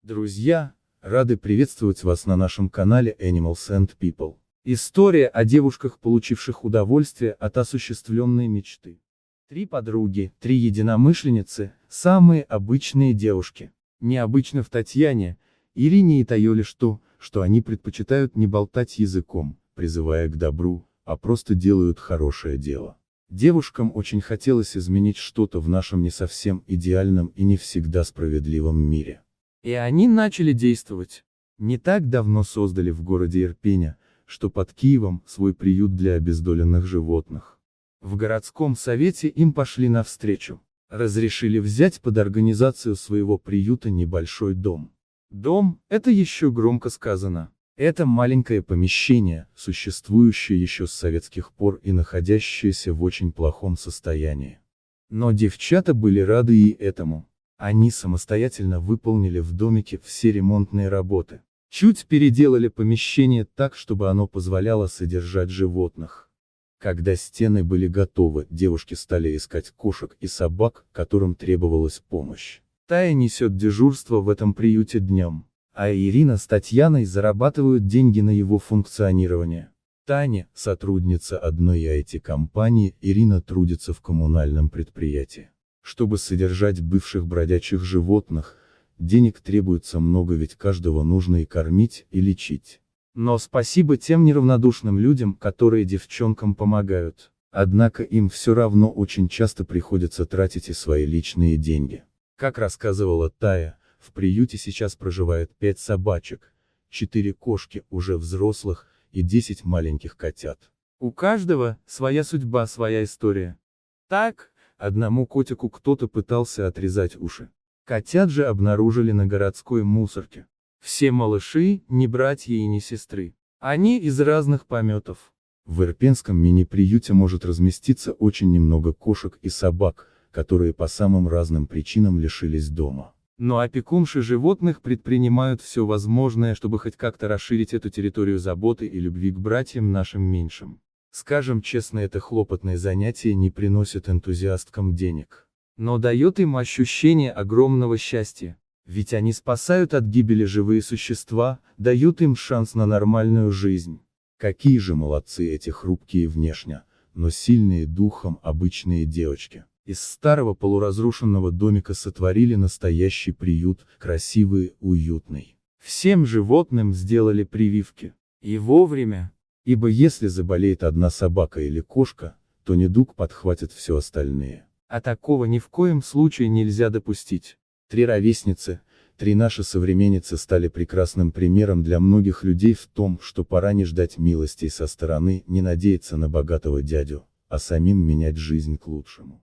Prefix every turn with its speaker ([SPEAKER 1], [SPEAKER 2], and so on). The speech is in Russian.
[SPEAKER 1] Друзья, рады приветствовать вас на нашем канале Animals and People. История о девушках, получивших удовольствие от осуществленной мечты. Три подруги, три единомышленницы, самые обычные девушки. Необычно в Татьяне, Ирине и Тае лишь то, что они предпочитают не болтать языком, призывая к добру, а просто делают хорошее дело. Девушкам очень хотелось изменить что-то в нашем не совсем идеальном и не всегда справедливом мире. И они начали действовать. Не так давно создали в городе Ирпеня, что под Киевом, свой приют для обездоленных животных. В городском совете им пошли навстречу. Разрешили взять под организацию своего приюта небольшой дом. Дом – это еще громко сказано. Это маленькое помещение, существующее еще с советских пор и находящееся в очень плохом состоянии. Но девчата были рады и этому. Они самостоятельно выполнили в домике все ремонтные работы. Чуть переделали помещение так, чтобы оно позволяло содержать животных. Когда стены были готовы, девушки стали искать кошек и собак, которым требовалась помощь. Тая несет дежурство в этом приюте днем, а Ирина с Татьяной зарабатывают деньги на его функционирование. Таня – сотрудница одной IT-компании, Ирина трудится в коммунальном предприятии. Чтобы содержать бывших бродячих животных, денег требуется много, ведь каждого нужно и кормить, и лечить. Но спасибо тем неравнодушным людям, которые девчонкам помогают. Однако им все равно очень часто приходится тратить и свои личные деньги. Как рассказывала Тая, в приюте сейчас проживает 5 собачек, 4 кошки уже взрослых и 10 маленьких котят. У каждого своя судьба, своя история. Так, одному котику кто-то пытался отрезать уши. Котят же обнаружили на городской мусорке. Все малыши, не братья и не сестры. Они из разных пометов. В ирпенском мини-приюте может разместиться очень немного кошек и собак, которые по самым разным причинам лишились дома. Но опекунши животных предпринимают все возможное, чтобы хоть как-то расширить эту территорию заботы и любви к братьям нашим меньшим. Скажем честно, это хлопотное занятие не приносит энтузиасткам денег. Но дает им ощущение огромного счастья. Ведь они спасают от гибели живые существа, дают им шанс на нормальную жизнь. Какие же молодцы эти хрупкие внешне, но сильные духом обычные девочки. Из старого полуразрушенного домика сотворили настоящий приют, красивый, уютный. Всем животным сделали прививки. И вовремя. Ибо если заболеет одна собака или кошка, то недуг подхватит все остальные. А такого ни в коем случае нельзя допустить. 3 ровесницы, 3 наши современницы стали прекрасным примером для многих людей в том, что пора не ждать милостей со стороны, не надеяться на богатого дядю, а самим менять жизнь к лучшему.